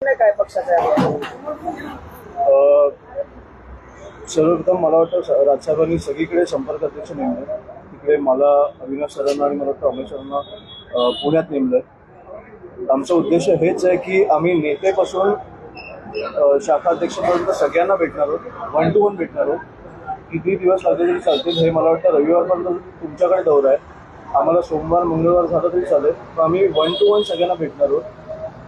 काय पक्षाचा आहे? सर्वप्रथम मला वाटतं राजसाहेबांनी सगळीकडे संपर्क अध्यक्ष नेमले. तिकडे मला अविनाश सरांना आणि मला वाटतं अमित सरांना पुण्यात नेमलंय. आमचा उद्देश हेच आहे की आम्ही नेतेपासून शाखा अध्यक्षापर्यंत सगळ्यांना भेटणार आहोत, 1 to 1 भेटणार आहोत. किती दिवस लागले तरी चालतील. हे मला वाटतं रविवारपर्यंत तुमच्याकडे दौरा आहे. आम्हाला सोमवार मंगळवार झालं तरी चालेल, पण आम्ही 1 to 1 सगळ्यांना भेटणार आहोत.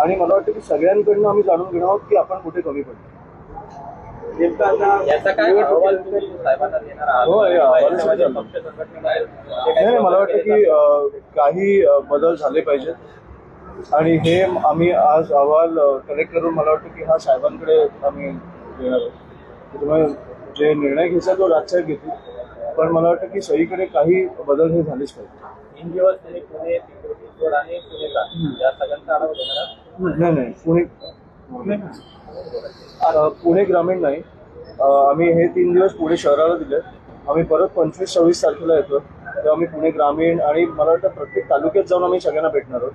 आणि मला वाटतं की सगळ्यांकडनं आम्ही जाणून घेणार आहोत की आपण कुठे कमी पडतो. नाही, मला वाटतं की काही बदल झाले पाहिजेत आणि हे आम्ही आज अहवाल कलेक्ट करून मला वाटतं की हा साहेबांकडे आम्ही देणार आहोत. त्यामुळे जे निर्णय घ्यायचा तो राजसाहेब घेतील, पण मला वाटतं की सगळीकडे काही बदल हे झालेच पाहिजे. 3 दिवस पुणे, पिंपरी आणि पुणे या सगळ्यांचा आढावा घेणार. नाही, पुणे ग्रामीण नाही. आम्ही हे 3 दिवस पुणे शहराला दिले. आम्ही परत 25-26 तारखेला येतो, तेव्हा आम्ही पुणे ग्रामीण आणि मला वाटतं प्रत्येक तालुक्यात जाऊन आम्ही सगळ्यांना भेटणार आहोत.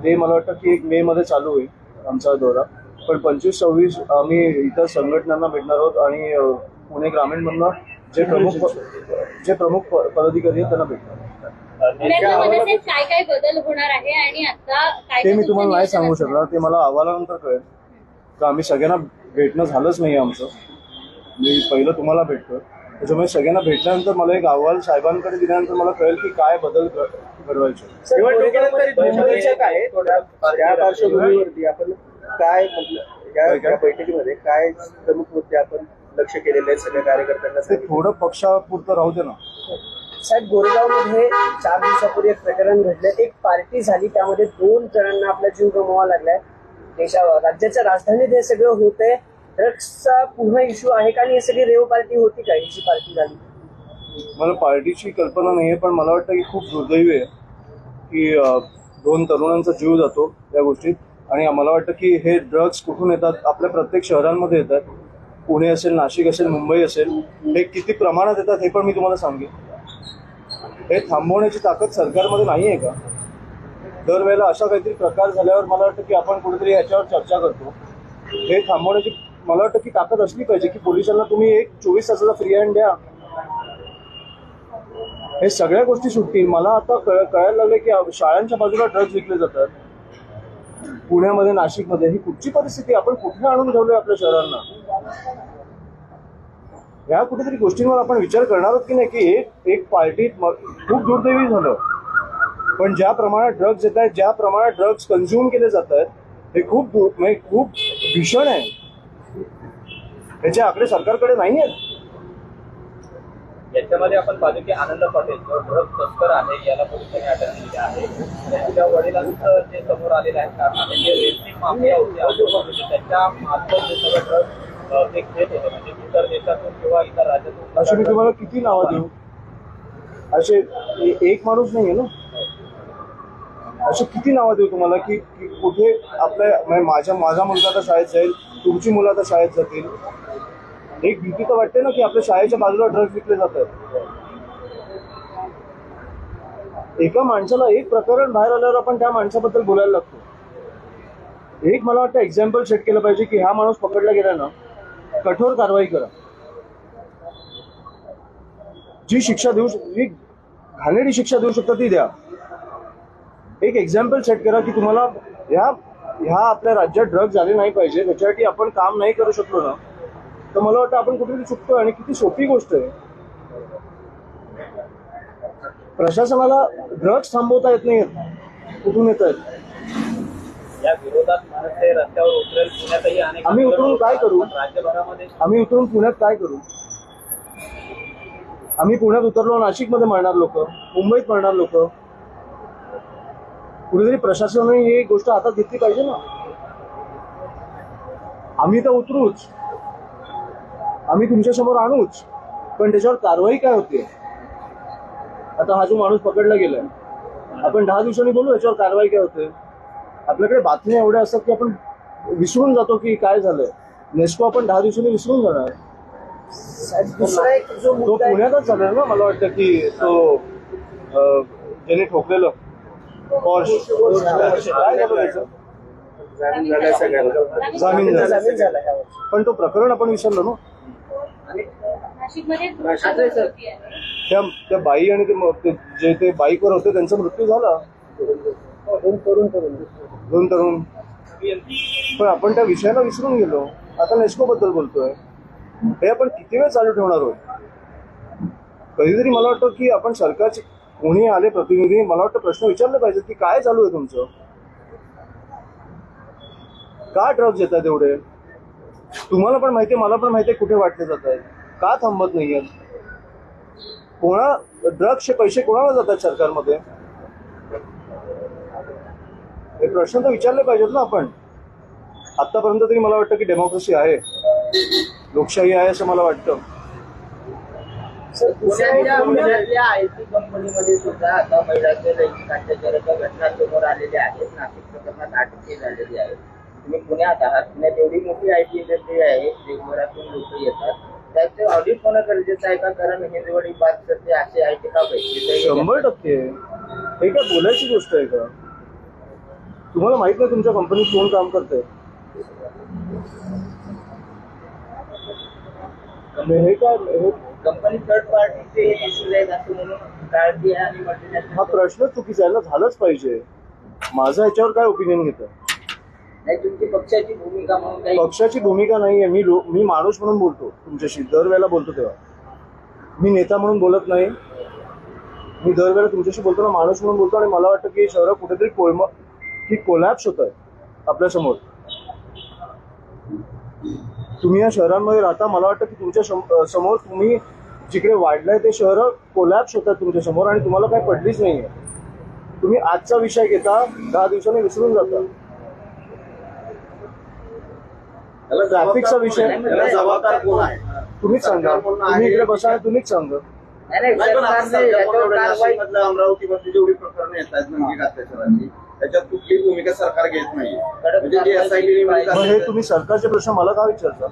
ते मला वाटतं की 1 मे मध्ये चालू होईल आमचा दौरा, पण 25-26 आम्ही इतर संघटनांना भेटणार आहोत आणि पुणे ग्रामीणमधनं जे प्रमुख पदाधिकारी आहेत त्यांना भेटणार. काय काय बदल होणार आहे आणि आता ते मी तुम्हाला नाही सांगू शकणार, ते मला अहवालानंतर कळेल. तर आम्ही सगळ्यांना भेटणं झालंच नाही आमचं. मी पहिलं तुम्हाला भेटतो, त्याच्यामुळे सगळ्यांना भेटल्यानंतर मला एक अहवाल साहेबांकडे दिल्यानंतर मला कळेल की काय बदल घडवायचे. त्या पार्श्वभूमीवरती आपण काय म्हटलं या बैठकीमध्ये काय प्रमुख मुद्दे आपण लक्ष केलेले आहेत सगळ्या कार्यकर्त्यांना? ते थोडं पक्षापुरतं राहू दे ना. साहेब, गोरेगावमध्ये 4 दिवसापूर्वी एक प्रकरण घडलं. एक पार्टी झाली, त्यामध्ये 2 जणांना आपला जीव गमवावा लागलाय. राज्याच्या राजधानीत हे सगळं होतंय. ड्रग्सचा पुन्हा इश्यू आहे का? आणि ही सगळी रेव पार्टी होती का? ही जी पार्टी झाली, मला पार्टीची कल्पना नाहीये, पण मला वाटतं की खूप दुर्दैवी आहे की 2 तरुणांचा जीव जातो या गोष्टीत. आणि मला वाटतं की हे ड्रग्स कुठून येतात? आपल्या प्रत्येक शहरांमध्ये येतात. पुणे असेल, नाशिक असेल, मुंबई असेल. हे किती प्रमाणात येतात हे पण मी तुम्हाला सांगेन. हे थांबवण्याची ताकद सरकारमध्ये नाही आहे का? दरवेळेला अशा काहीतरी प्रकार झाल्यावर मला वाटतं की आपण कुठेतरी याच्यावर चर्चा करतो. हे थांबवण्याची मला वाटतं की ताकद असली पाहिजे की पोलिसांना तुम्ही एक 24 तासाचा फ्री हँड द्या, हे सगळ्या गोष्टी सुटतील. मला आता कळायला लागलं की शाळांच्या बाजूला ड्रग्ज विकले जातात पुण्यामध्ये, नाशिकमध्ये. ही कुठची परिस्थिती? आपण कुठे आणून ठेवलोय आपल्या शहरांना? ह्या कुठेतरी गोष्टींवर आपण विचार करणार आहोत की नाही की एक पार्टीत खूप दुर्दैवी झालं, पण ज्या प्रमाणात ड्रग्ज येत आहेत, ज्या प्रमाणात ड्रग्ज कन्झ्युम केले जात आहेत, हे खूप भीषण आहे. त्याचे आकडे सरकारकडे नाही आहेत. याच्यामध्ये आपण पाहिजे की आनंद पटेल जो ड्रग तस्कर आहे, याला पोलिसांनी अटक केली आहे. त्यांच्या वडिलांचं जे समोर आलेलं आहे कारण आहे जे रेसिंग माफिया होते, त्याच्या मार्फत जे सगळं ड्रग ते घेत होते, म्हणजे इतर देशातून किंवा इतर राज्यातून. अशी मी तुम्हाला किती नावं देऊ? असे एक माणूस नाहीये ना. अशी किती नावं देऊ तुम्हाला की कुठे आपल्या माझा मुलगा आता शाळेत जाईल, तुमची मुलं आता शाळेत जातील. एक भीती तर वाटते ना की आपल्या शाळेच्या बाजूला ड्रग्ज विकले जातात. एका माणसाला एक प्रकरण बाहेर आल्यावर आपण त्या माणसाबद्दल बोलायला लागतो. एक मला वाटतं एक्झाम्पल सेट केलं पाहिजे की हा माणूस पकडला गेला ना, कठोर कारवाई करा. जी शिक्षा देऊ, जी घाणेरडी शिक्षा देऊ शकता ती द्या. एक एक्झाम्पल सेट करा की तुम्हाला ह्या आपल्या राज्यात ड्रग्ज आले नाही पाहिजे, त्याच्यासाठी आपण काम नाही करू शकलो ना, तर मला वाटतं आपण कुठेतरी चुकतोय. आणि किती सोपी गोष्ट आहे. प्रशासनाला ड्रग्ज थांबवता येत नाही, कुठून येत आहेत? या विरोधात मनसे रस्त्यावर उतरेल. पुण्यातही अनेक आम्ही उतरून काय करू? राज्यभरामध्ये आम्ही उतरून पुण्यात काय करू? आम्ही पुण्यात उतरलो, नाशिकमध्ये मरणार लोक, मुंबईत मरणार लोक. कुठेतरी प्रशासनाने ही गोष्ट हातात घेतली पाहिजे ना. आम्ही तर उतरूच, आम्ही तुमच्या समोर आणूच, पण त्याच्यावर कारवाई काय होते? आता हा जो माणूस पकडला गेलाय, आपण 10 दिवसांनी बोलू याच्यावर कारवाई काय होते? आपल्याकडे बातम्या एवढ्या असतात की आपण विसरून जातो की काय झालंय. नेस्को आपण 10 दिवसांनी विसरून जाणार. तो पुण्यातच झाला ना. मला वाटतं की तो ज्याने ठोकलेलं काय झालं त्याचं? जामीन जामीन झाला. झाला ह्या वर्षी. पण तो प्रकरण आपण विसरलो ना. नाशिकमध्ये त्या बाई आणि जे ते बाईकवर होते त्यांचा मृत्यू झाला. दोन तरुण. पण आपण त्या विषयाला विसरून गेलो. आता नेस्को बद्दल बोलतोय. हे आपण किती वेळ चालू ठेवणार आहोत? कधीतरी मला वाटतं की आपण सरकारचे कोणी आले प्रतिनिधी, मला वाटतं प्रश्न विचारले पाहिजे की काय चालू आहे तुमचं, का ड्रग्ज येतात एवढे? तुम्हाला पण माहितीये, मला पण माहितीये कुठे वाटले जात आहेत, का थांबत नाहीये? ड्रग्सचे पैसे कोणाला जातात सरकारमध्ये? हे प्रश्न तर विचारले पाहिजेत ना आपण. आतापर्यंत तरी मला वाटतं की डेमोक्रेसी आहे, लोकशाही आहे असं मला वाटतं. पुण्यातल्या आयटी कंपनीमध्ये सुद्धा आता महिलांच्या लैंगिक अत्याचाराच्या घटना समोर आलेल्या आहेत. नाशिक प्रकरणात अटक झालेली आहे. तुम्ही पुण्यात आहात. पुण्यात एवढी मोठी आयटी इंडस्ट्री आहे, जगभरातून लोक येतात. त्याचे ऑडिट होणं गरजेचं आहे का? कारण हिंदवडी बाद सध्या असे आयटी का पाहिजे? 100%. हे काय बोलायची गोष्ट आहे का? तुम्हाला माहित नाही तुमच्या कंपनीत कोण काम करतंय? हे काय कंपनी थर्ड पार्टीचे इश्यूज आहेत असं म्हणून काळजी आहे आणि मल्टीनॅशनल. हा प्रश्न चुकीचा आहे ना, झालंच पाहिजे. माझा ह्याच्यावर काय ओपिनियन घेतं? नाही, तुमची पक्षाची भूमिका म्हणून काही पक्षाची भूमिका नाहीये. मी माणूस म्हणून बोलतो तुमच्याशी, दरवेळेला बोलतो तेव्हा. मी नेता म्हणून बोलत नाही. मी दरवेळेला तुमच्याशी बोलतो ना, माणूस म्हणून बोलतो. आणि मला वाटतं की शहर कुठेतरी कोलॅप्स होत आहे आपल्यासमोर. तुम्ही या शहरांमध्ये राहता, मला वाटतं की तुमच्या समोर तुम्ही जिकडे वाढलाय ते शहर कोलॅप्स होतात तुमच्या समोर, आणि तुम्हाला काही पडलीच नाहीये. तुम्ही आजचा विषय घेता, 10 दिवसांनी विसरून जाता. ट्रॅफिकचा विषय जबाबदार कोण आहे? तुम्हीच सांगा. तुम्ही इकडे बसा, तुम्हीच सांगा. अमरावतीमध्ये जेवढी प्रकरणं येतात लैंगिक अत्याचाराची, त्याच्यात कुठली भूमिका सरकार घेत नाही. मग हे तुम्ही सरकारचे प्रश्न मला का विचारता?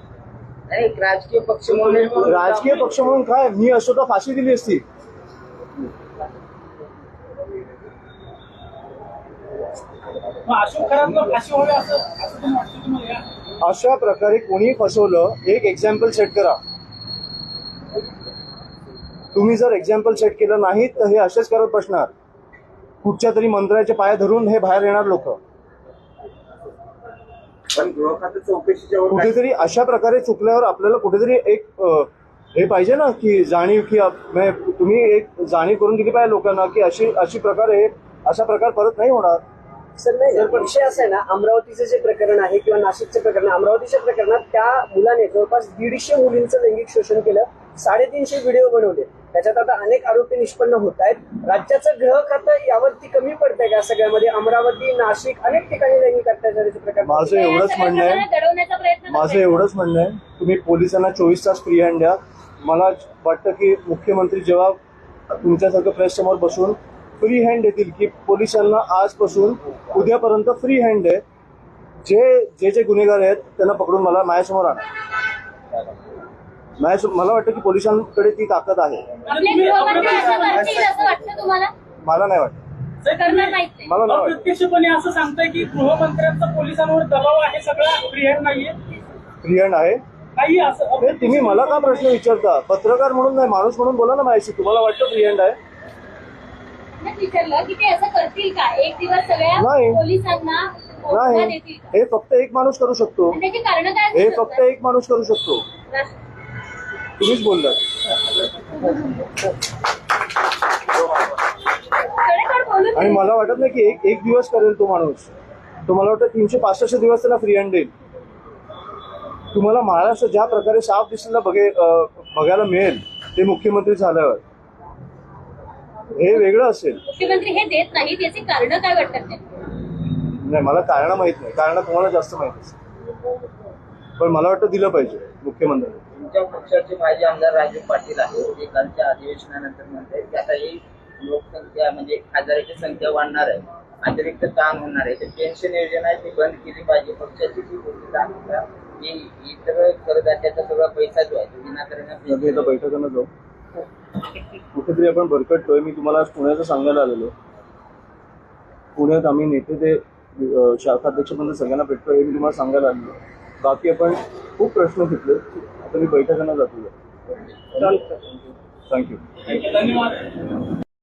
राजकीय पक्ष म्हणून राजकीय पक्ष म्हणून काय? मी असो तर फाशी दिली असती. अशा प्रकारे कोणी फसवलं, एक एक्झाम्पल सेट करा. तुम्ही जर एक्झाम्पल सेट केलं नाही तर हे असेच करत बसणार. कुठच्या तरी मंत्र्याचे पाय धरून हे बाहेर येणार लोक. पण गृह खाते चौकशीच्या कुठेतरी अशा प्रकारे चुकल्यावर आपल्याला कुठेतरी एक हे पाहिजे ना की जाणीव, की तुम्ही एक जाणीव करून दिली पाहिजे लोकांना की अशा प्रकार परत नाही होणार. सर नाही, जर विषय असा आहे ना, अमरावतीचं जे प्रकरण आहे किंवा नाशिकचं प्रकरण, अमरावतीच्या प्रकरणात त्या मुलाने जवळपास 150 मुलींचं लैंगिक शोषण केलं, 350 व्हिडिओ बनवले. त्याच्यात आता अनेक आरोपी निष्पन्न होत आहेत. राज्याचं गृह खातं यावरती कमी पडतंय का सगळ्यामध्ये? अमरावती, नाशिक अनेक ठिकाणी लैंगिक अत्याचाराचे प्रकार. माझं एवढंच म्हणणं आहे, तुम्ही पोलिसांना 24 तास फ्री हँड द्या. मला वाटतं की मुख्यमंत्री जेव्हा तुमच्यासारखं प्रेस समोर बसून फ्री हँड देतील की पोलिसांना आजपासून उद्यापर्यंत फ्री हँड आहे, जे गुन्हेगार आहेत त्यांना पकडून मला माझ्यासमोर आणा. मला वाटतं की पोलिसांकडे ती ताकद आहे. मला नाही वाटत. मला नाही वाटत. अप्रत्यक्षपणे असं सांगताय की गृहमंत्र्यांचा पोलिसांवर दबाव आहे, सगळा फ्री हँड नाहीये. फ्री हँड आहे काही असं हे तुम्ही मला का प्रश्न विचारता? पत्रकार म्हणून नाही, माणूस म्हणून बोला ना माझ्याशी. तुम्हाला वाटतं फ्री हँड आहे? विचारलं की ते असं करतील का? एक दिवस सगळ्या नाही. पोलिसांना नाही, हे फक्त एक माणूस करू शकतो. त्याची कारण काय? हे फक्त एक माणूस करू शकतो. तुम्हीच बोललात. आणि मला वाटत नाही की एक दिवस करेल तो माणूस. तुम्हाला वाटतं 365 दिवस त्याला फ्री हँड देईल? तुम्हाला महाराष्ट्र ज्या प्रकारे साफ दिसलेला बघायला मिळेल ते मुख्यमंत्री झाल्यावर, हे वेगळं असेल. मुख्यमंत्री हे देत नाहीत, याची कारण काय वाटतात? नाही, मला कारण माहित नाही. कारण तुम्हाला जास्त माहित असेल, पण मला वाटतं दिलं पाहिजे मुख्यमंत्री. तुमच्या पक्षाचे माजी आमदार राजू पाटील आहेत, ते कालच्या अधिवेशनानंतर म्हणतात की आता ही लोकसंख्या म्हणजे खासदाराची संख्या वाढणार आहे, अतिरिक्त ताण होणार आहे, तर पेन्शन योजना ती बंद केली पाहिजे. पक्षाची ती भूमिका आहे की इतर करदात्याचा सगळा पैसा जो आहे तो विनाकारण बैठकांना जाऊ. कुठेतरी आपण भरकटतोय. मी तुम्हाला आज पुण्याचं सांगायला आलेलो. पुण्यात आम्ही नेते ते शाखाध्यक्षपर्यंत सगळ्यांना भेटतो हे मी तुम्हाला सांगायला आलो. बाकी आपण खूप प्रश्न घेतले. आता मी बैठकांना जातो. थँक्यू. धन्यवाद.